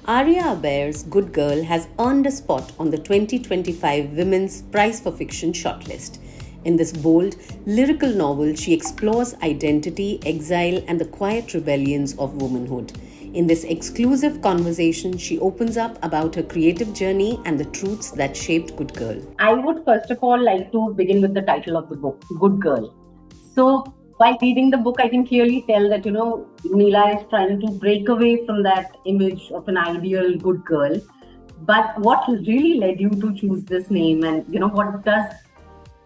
Aria Aber's Good Girl has earned a spot on the 2025 Women's Prize for Fiction shortlist. In this bold, lyrical novel, she explores identity, exile, and the quiet rebellions of womanhood. In this exclusive conversation, she opens up about her creative journey and the truths that shaped Good Girl. I would first of all like to begin with the title of the book, Good Girl. So, while reading the book, I can clearly tell that, Neela is trying to break away from that image of an ideal good girl. But what really led you to choose this name, and,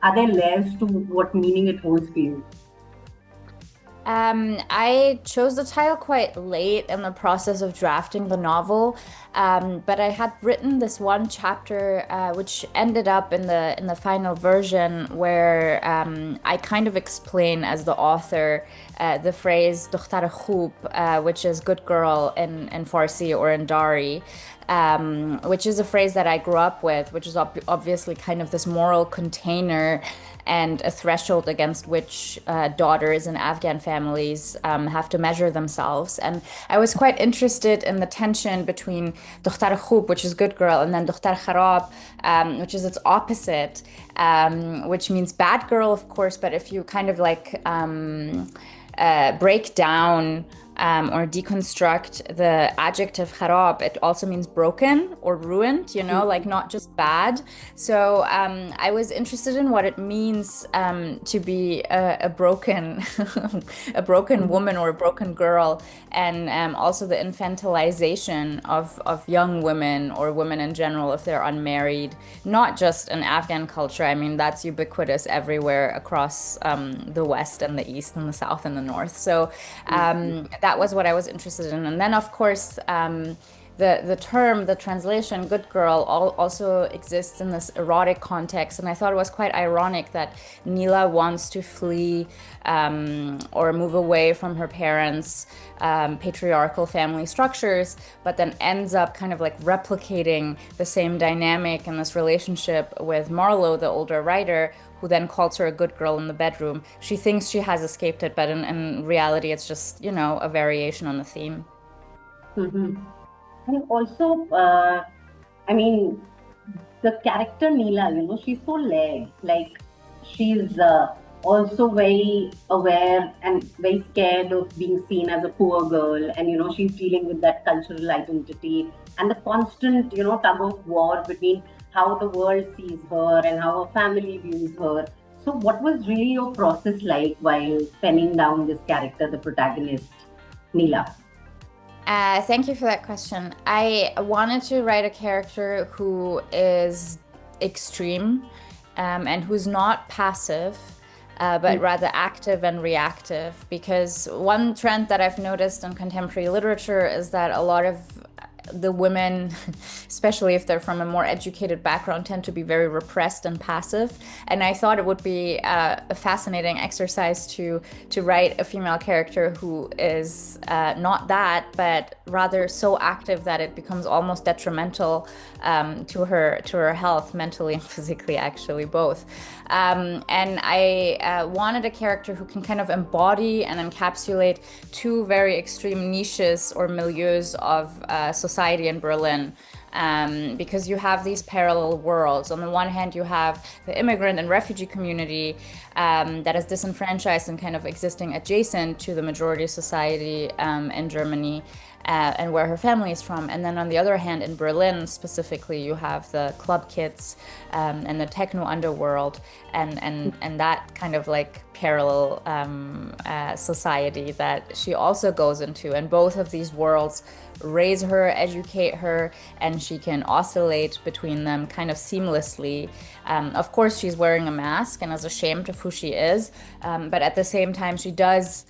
are there layers to what meaning it holds for you? I chose the title quite late in the process of drafting the novel, but I had written this one chapter, which ended up in the final version, where I kind of explain as the author the phrase "دختر خوب," which is "good girl" in Farsi or in Dari. Which is a phrase that I grew up with, which is obviously kind of this moral container and a threshold against which daughters in Afghan families have to measure themselves. And I was quite interested in the tension between "دختر خوب," which is good girl, and then "دختر خراب," which is its opposite, which means bad girl, of course. But if you kind of like break down or deconstruct the adjective kharab, it also means broken or ruined, like not just bad. So I was interested in what it means to be a broken a broken woman or a broken girl, and also the infantilization of young women or women in general if they're unmarried, not just in Afghan culture. I mean, that's ubiquitous everywhere across the West and the East and the South and the North. So that was what I was interested in. And then, of course, the term, the translation, good girl, also exists in this erotic context. And I thought it was quite ironic that Neela wants to flee or move away from her parents' patriarchal family structures, but then ends up kind of like replicating the same dynamic in this relationship with Marlowe, the older writer, who then calls her a good girl in the bedroom. She thinks she has escaped it, but in reality, it's just, a variation on the theme. Mm-hmm. And also, the character Neela, she's so layered. Like, she's also very aware and very scared of being seen as a poor girl. And, she's dealing with that cultural identity and the constant, tug of war between how the world sees her and how her family views her. So, what was really your process like while penning down this character, the protagonist, Neela? Thank you for that question. I wanted to write a character who is extreme and who's not passive, but rather active and reactive. Because one trend that I've noticed in contemporary literature is that a lot of the women, especially if they're from a more educated background, tend to be very repressed and passive. And I thought it would be a fascinating exercise to write a female character who is not that, but rather so active that it becomes almost detrimental to her health, mentally and physically, actually both. And I wanted a character who can kind of embody and encapsulate two very extreme niches or milieus of society in Berlin, because you have these parallel worlds. On the one hand, you have the immigrant and refugee community that is disenfranchised and kind of existing adjacent to the majority society in Germany, and where her family is from. And then on the other hand, in Berlin specifically, you have the club kids and the techno underworld, and that kind of like parallel society that she also goes into. And both of these worlds raise her, educate her, and she can oscillate between them kind of seamlessly. Of course, she's wearing a mask and is ashamed of who she is, but at the same time, she does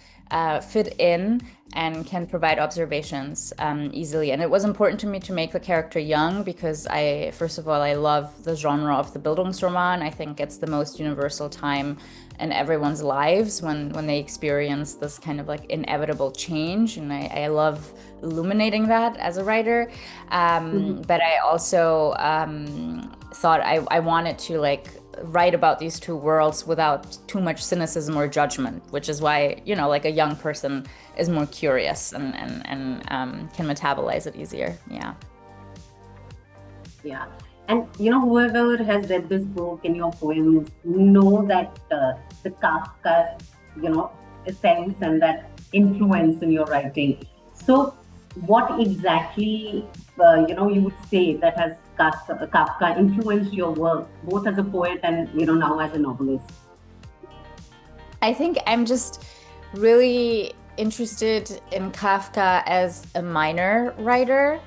fit in and can provide observations easily. And it was important to me to make the character young because first of all, I love the genre of the Bildungsroman. I think it's the most universal time in everyone's lives when they experience this kind of like inevitable change. And I love illuminating that as a writer. But I also thought I wanted to like write about these two worlds without too much cynicism or judgment, which is why, like a young person is more curious and can metabolize it easier. Yeah. Yeah. And whoever has read this book and your poems know that the Kafka, sense and that influence in your writing. So, what exactly, you would say that has Kafka influenced your work, both as a poet and, now as a novelist? I think I'm just really interested in Kafka as a minor writer.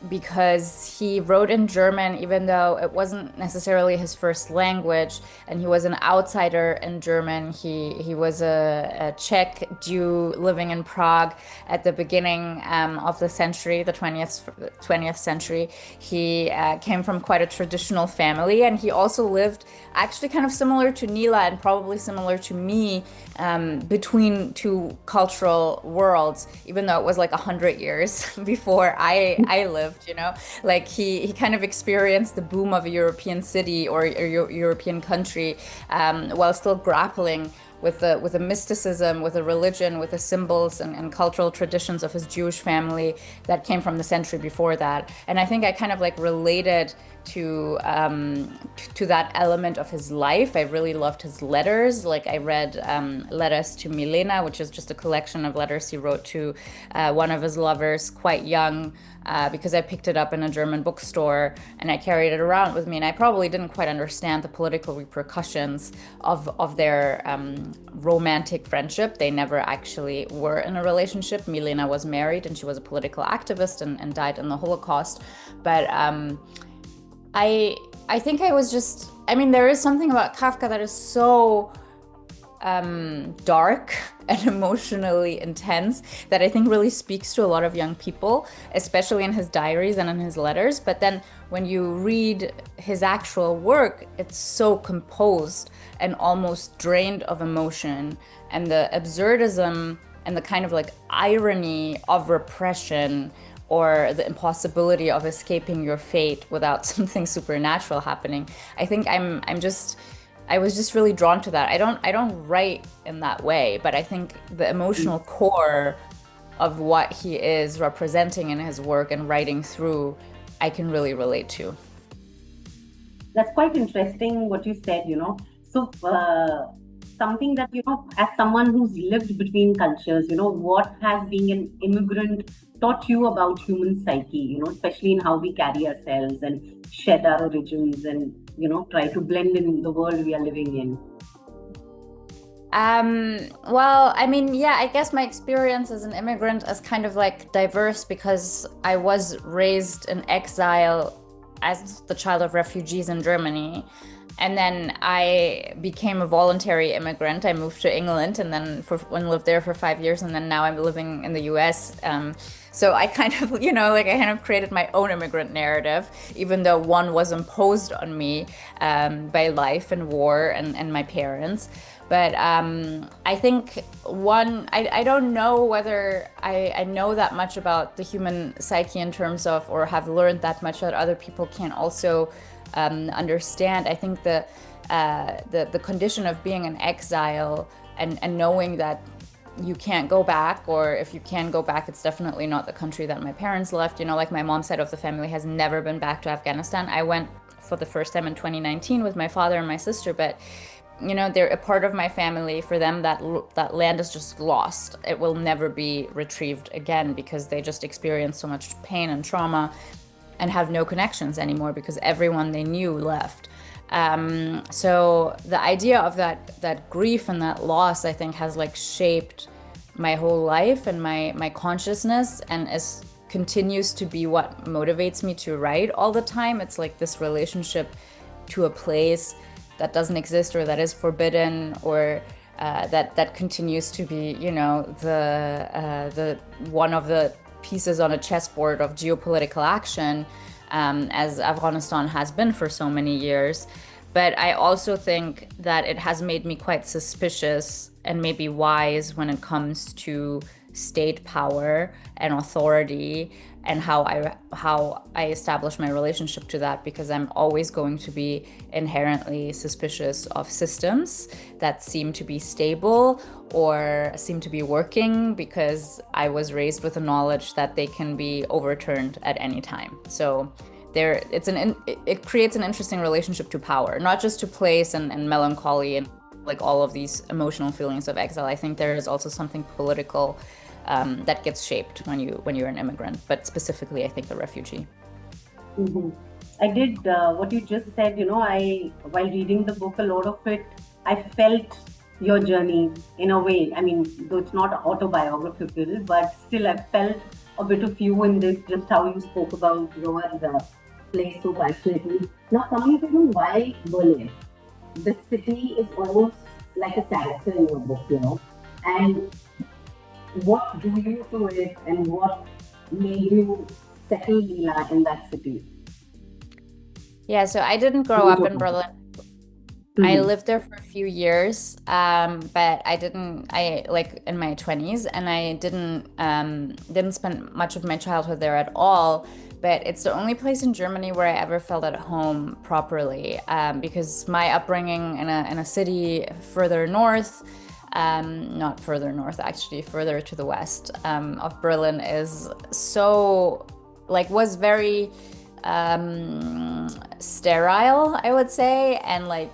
Because he wrote in German, even though it wasn't necessarily his first language, and he was an outsider in German. He was a Czech Jew living in Prague at the beginning of the century, the 20th century. He came from quite a traditional family, and he also lived actually kind of similar to Nila and probably similar to me between two cultural worlds, even though it was like 100 years before I lived, like he kind of experienced the boom of a European city or a European country while still grappling with the mysticism, with the religion, with the symbols and cultural traditions of his Jewish family that came from the century before that. And I think I kind of like related to that element of his life. I really loved his letters. Like I read Letters to Milena, which is just a collection of letters he wrote to one of his lovers quite young, because I picked it up in a German bookstore and I carried it around with me. And I probably didn't quite understand the political repercussions of their romantic friendship. They never actually were in a relationship. Milena was married and she was a political activist and died in the Holocaust. But I think I was just, there is something about Kafka that is so dark and emotionally intense that I think really speaks to a lot of young people, especially in his diaries and in his letters. But then when you read his actual work, it's so composed and almost drained of emotion, and the absurdism and the kind of like irony of repression or the impossibility of escaping your fate without something supernatural happening. I think I was just really drawn to that. I don't write in that way, but I think the emotional core of what he is representing in his work and writing through, I can really relate to. That's quite interesting what you said, So, something that, as someone who's lived between cultures, what has being an immigrant taught you about human psyche, especially in how we carry ourselves and shed our origins and, try to blend in the world we are living in? Well, I guess my experience as an immigrant is kind of like diverse because I was raised in exile as the child of refugees in Germany. And then I became a voluntary immigrant. I moved to England and then lived there for 5 years. And then now I'm living in the US. So I kind of, I kind of created my own immigrant narrative, even though one was imposed on me by life and war and my parents. But I think I don't know whether I know that much about the human psyche in terms of, or have learned that much that other people can also understand. I think the condition of being in exile and knowing that you can't go back, or if you can go back, it's definitely not the country that my parents left. Like my mom's side of the family has never been back to Afghanistan. I went for the first time in 2019 with my father and my sister, but they're a part of my family. For them, that land is just lost. It will never be retrieved again because they just experienced so much pain and trauma and have no connections anymore because everyone they knew left. So the idea of that grief and that loss, I think, has like shaped my whole life and my consciousness, and continues to be what motivates me to write all the time. It's like this relationship to a place that doesn't exist or that is forbidden, or that continues to be, the one of the pieces on a chessboard of geopolitical action, as Afghanistan has been for so many years. But I also think that it has made me quite suspicious and maybe wise when it comes to state power and authority and how I establish my relationship to that, because I'm always going to be inherently suspicious of systems that seem to be stable or seem to be working, because I was raised with the knowledge that they can be overturned at any time. So it creates an interesting relationship to power, not just to place and melancholy and like all of these emotional feelings of exile. I think there is also something political that gets shaped when you're an immigrant, but specifically, I think, a refugee. Mm-hmm. I did what you just said. While reading the book, a lot of it, I felt your journey in a way. I mean, though it's not autobiographical, but still, I felt a bit of you in this. Just how you spoke about your place so passionately. Now, coming to why Berlin, the city is almost like a character in your book, and what drew you to it, and what made you settle Leela in that city? Yeah, so I didn't grow up in Berlin. I Mhm. lived there for a few years, but I like in my 20s, and I didn't spend much of my childhood there at all. But it's the only place in Germany where I ever felt at home properly, because my upbringing in a city further north, not further north, actually, further to the west of Berlin, is so, like, was very sterile, I would say, and like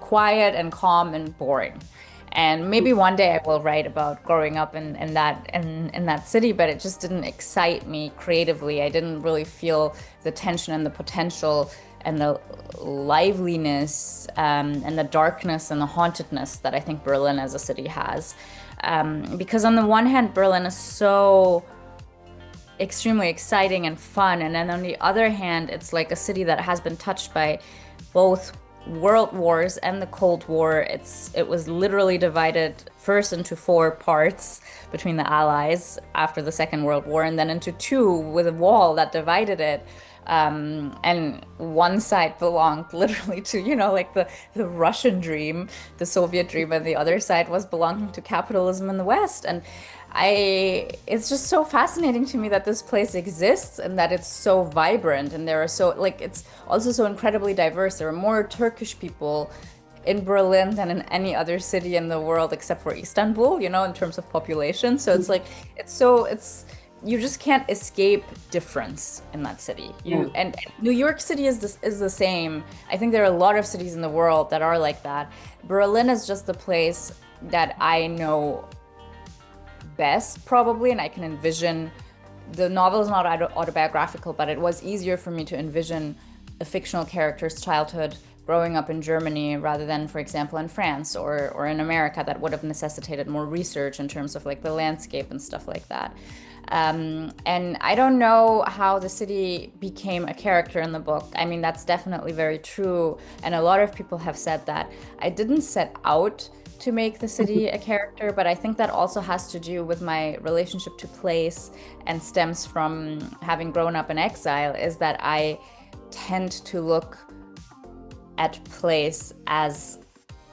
quiet and calm and boring. And maybe one day I will write about growing up in that city, but it just didn't excite me creatively. I didn't really feel the tension and the potential and the liveliness and the darkness and the hauntedness that I think Berlin as a city has. Because on the one hand, Berlin is so extremely exciting and fun, and then on the other hand, it's like a city that has been touched by both world wars and the Cold War. It was literally divided first into four parts between the Allies after the Second World War, and then into two with a wall that divided it. And one side belonged literally to, like the Russian dream, the Soviet dream, and the other side was belonging to capitalism in the West. And it's just so fascinating to me that this place exists and that it's so vibrant, and there are so, like, it's also so incredibly diverse. There are more Turkish people in Berlin than in any other city in the world except for Istanbul, in terms of population. So it's like, you just can't escape difference in that city. And New York City is the same. I think there are a lot of cities in the world that are like that. Berlin is just the place that I know best, probably, and I can envision. The novel is not autobiographical, but it was easier for me to envision a fictional character's childhood growing up in Germany rather than, for example, in France or in America. That would have necessitated more research in terms of like the landscape and stuff like that. And I don't know how the city became a character in the book. I mean, that's definitely very true, and a lot of people have said that. I didn't set out to make the city a character, but I think that also has to do with my relationship to place, and stems from having grown up in exile, is that I tend to look at place as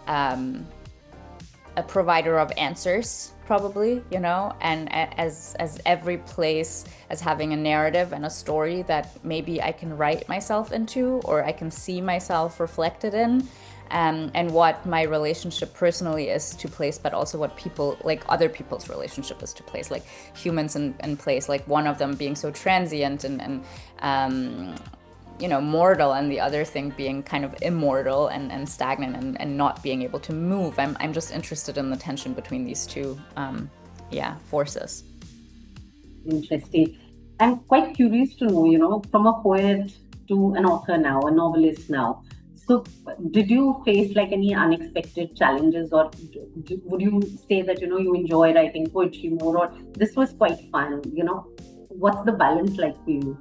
a provider of answers, probably, and as every place as having a narrative and a story that maybe I can write myself into, or I can see myself reflected in. And what my relationship personally is to place, but also what people, like other people's relationship is to place, like humans and place, like one of them being so transient and mortal, and the other thing being kind of immortal and stagnant and not being able to move. I'm just interested in the tension between these two forces. Interesting. I'm quite curious to know, from a poet to an author now, a novelist now. So, did you face like any unexpected challenges, or would you say that you enjoy writing poetry more, or this was quite fun? What's the balance like for you?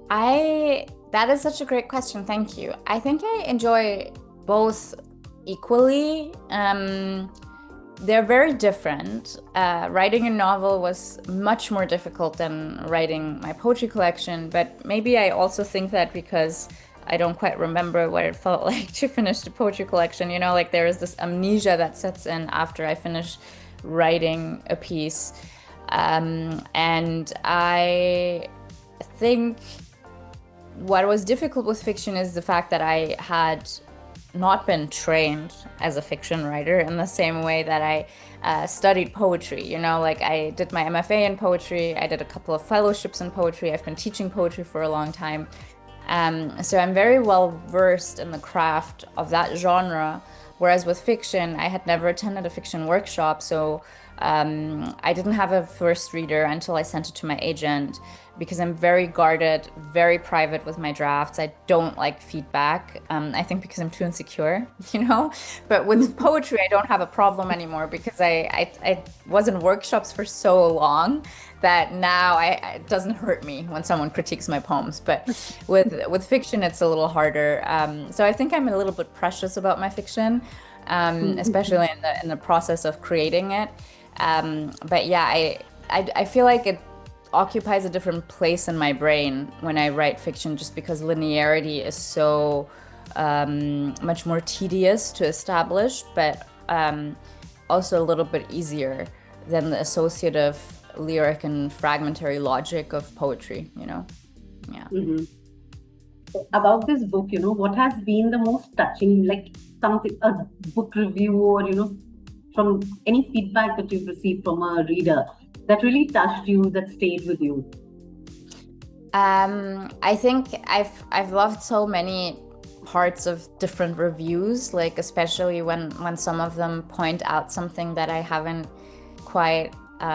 That is such a great question. Thank you. I think I enjoy both equally. They're very different. Writing a novel was much more difficult than writing my poetry collection, but maybe I also think that because I don't quite remember what it felt like to finish the poetry collection. Like there is this amnesia that sets in after I finish writing a piece. And I think what was difficult with fiction is the fact that I had not been trained as a fiction writer in the same way that I studied poetry. You know, like I did my MFA in poetry, I did a couple of fellowships in poetry, I've been teaching poetry for a long time. So I'm very well versed in the craft of that genre. Whereas with fiction, I had never attended a fiction workshop, so I didn't have a first reader until I sent it to my agent because I'm very guarded, very private with my drafts. I don't like feedback. I think because I'm too insecure, you know? But with poetry, I don't have a problem anymore because I was in workshops for so long that now it doesn't hurt me when someone critiques my poems. But with fiction, it's a little harder. So I think I'm a little bit precious about my fiction, especially in the process of creating it. But yeah, I feel like it occupies a different place in my brain when I write fiction, just because linearity is so much more tedious to establish, but also a little bit easier than the associative, lyric, and fragmentary logic of poetry, you know? Yeah. About this book, what has been the most touching, like something, a book review, or, from any feedback that you've received from a reader that really touched you, that stayed with you? I think I've loved so many parts of different reviews, like especially when some of them point out something that I haven't quite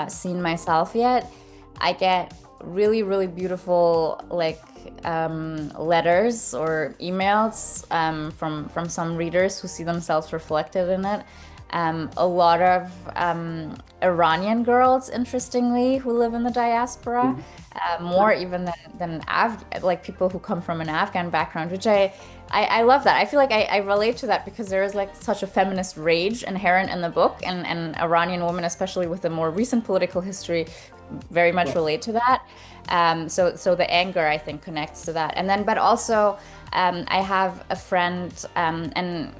seen myself yet. I get really, really beautiful like letters or emails from some readers who see themselves reflected in it. A lot of Iranian girls, interestingly, who live in the diaspora, more even than like people who come from an Afghan background, which I love that. I feel like I relate to that because there is like such a feminist rage inherent in the book, and Iranian women, especially with the more recent political history, very much relate to that. So the anger, I think, connects to that. And then, but also, I have a friend, and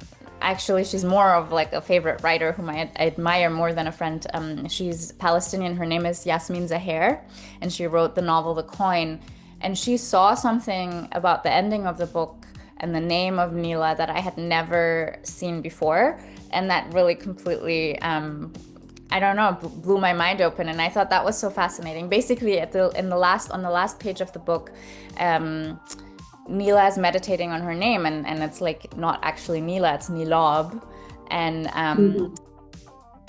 actually, she's more of like a favorite writer whom I admire more than a friend. She's Palestinian. Her name is Yasmin Zaher, and she wrote the novel The Coin. And she saw something about the ending of the book and the name of Nila that I had never seen before. And that really completely, I don't know, blew my mind open. And I thought that was so fascinating. Basically, on the last page of the book, Nila is meditating on her name, and it's like not actually Nila, it's Nilab. And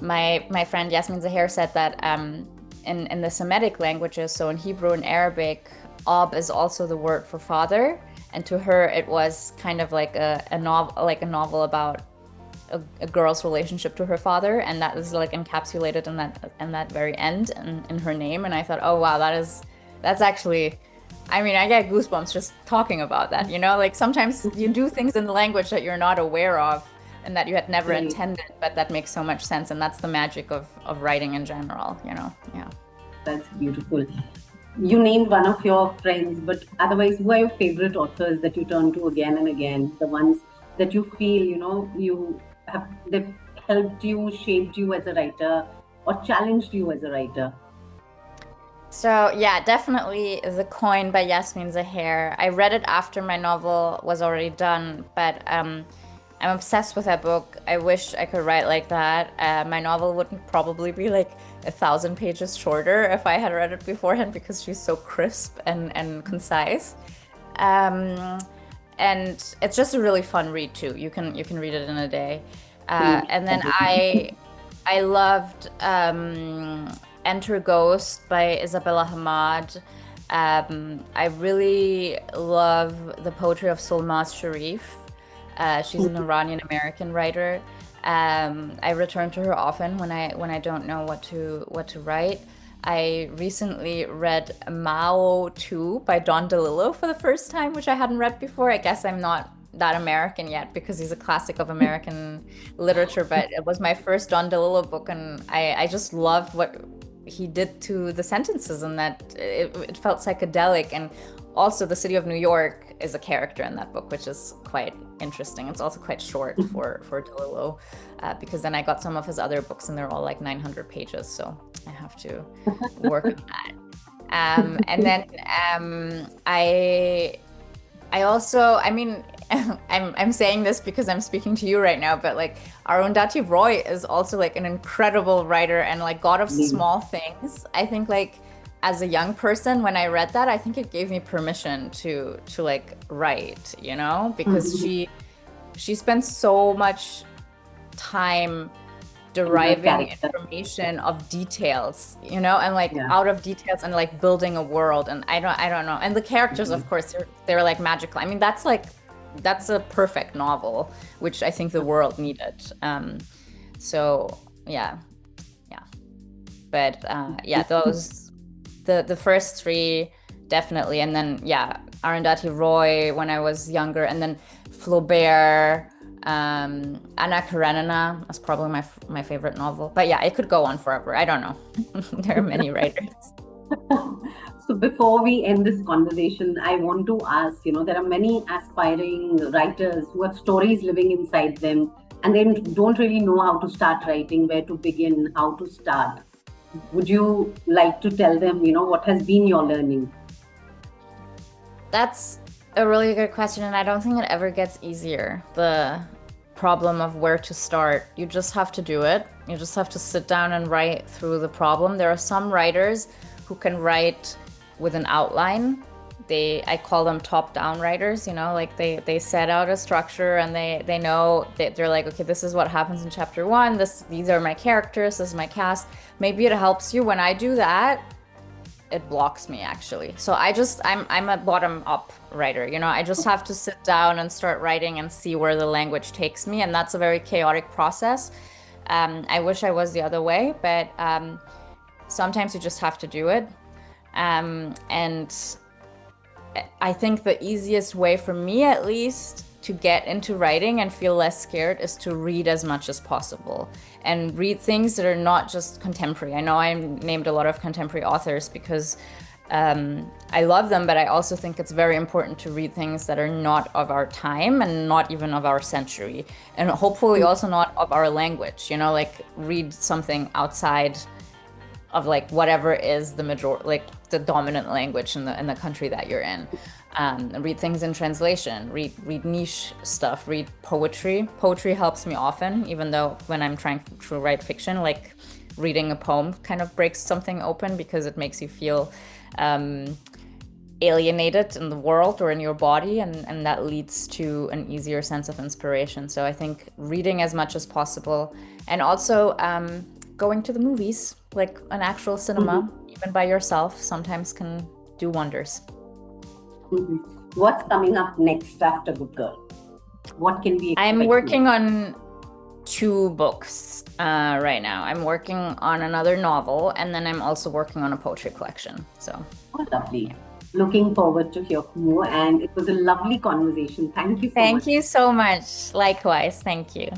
my friend Yasmin Zaher said that in the Semitic languages, so in Hebrew and Arabic, Ab is also the word for father, and to her it was kind of like a novel about a girl's relationship to her father, and that is like encapsulated in that very end in her name. And I thought, oh wow, that's actually, I mean, I get goosebumps just talking about that, you know? Like sometimes you do things in the language that you're not aware of and that you had never intended, but that makes so much sense. And that's the magic of writing in general, you know? Yeah. That's beautiful. You named one of your friends, but otherwise, who are your favorite authors that you turn to again and again? The ones that you feel, they've helped you, shaped you as a writer, or challenged you as a writer? So yeah, definitely The Coin by Yasmin Zaher. I read it after my novel was already done, but I'm obsessed with that book. I wish I could write like that. My novel would probably be like 1,000 pages shorter if I had read it beforehand because she's so crisp and concise. And it's just a really fun read too. You can read it in a day. And then I loved Enter Ghost by Isabella Hamad. I really love the poetry of Solmaz Sharif. She's an Iranian American writer. I return to her often when I don't know what to write. I recently read Mao 2 by Don DeLillo for the first time, which I hadn't read before. I guess I'm not that American yet because he's a classic of American literature, but it was my first Don DeLillo book, and I just loved he did to the sentences, and that it felt psychedelic. And also the city of New York is a character in that book, which is quite interesting. It's also quite short for Delillo, because then I got some of his other books and they're all like 900 pages, so I have to work on that. And then I also, I mean, I'm saying this because I'm speaking to you right now, but like Arundhati Roy is also like an incredible writer and like God of Small Things. I think like as a young person, when I read that, I think it gave me permission to like write, you know, because she spends so much time deriving information of details, you know, and like out of details and like building a world. And I don't know. And the characters, of course, they're like magical. I mean, that's a perfect novel, which I think the world needed. So yeah. But those, the first three definitely. And then Arundhati Roy when I was younger, and then Flaubert, Anna Karenina is probably my favorite novel. But yeah, it could go on forever. I don't know. There are many writers. So before we end this conversation, I want to ask, you know, there are many aspiring writers who have stories living inside them and they don't really know how to start writing, where to begin, how to start. Would you like to tell them, you know, what has been your learning? That's a really good question, and I don't think it ever gets easier. The problem of where to start. You just have to do it. You just have to sit down and write through the problem. There are some writers who can write with an outline. I call them top-down writers, you know, like they set out a structure and they know that they're like, okay, this is what happens in chapter 1. These are my characters, this is my cast. Maybe it helps you. When I do that, it blocks me actually. So I'm a bottom-up writer, you know, I just have to sit down and start writing and see where the language takes me. And that's a very chaotic process. I wish I was the other way, but sometimes you just have to do it. And I think the easiest way for me, at least, to get into writing and feel less scared is to read as much as possible and read things that are not just contemporary. I know I named a lot of contemporary authors because I love them, but I also think it's very important to read things that are not of our time and not even of our century, and hopefully also not of our language, you know, like read something outside of like whatever is the like the dominant language in the country that you're in. Read things in translation, read niche stuff, read poetry. Poetry helps me often, even though when I'm trying to write fiction, like reading a poem kind of breaks something open because it makes you feel alienated in the world or in your body, and that leads to an easier sense of inspiration. So I think reading as much as possible, and also going to the movies, like an actual cinema, even by yourself, sometimes can do wonders. What's coming up next after Good Girl? What can we expect? I'm working on 2 books right now. I'm working on another novel, and then I'm also working on a poetry collection. So lovely. Looking forward to hear from you, and it was a lovely conversation. Thank you so much. Thank you so much. Likewise. Thank you.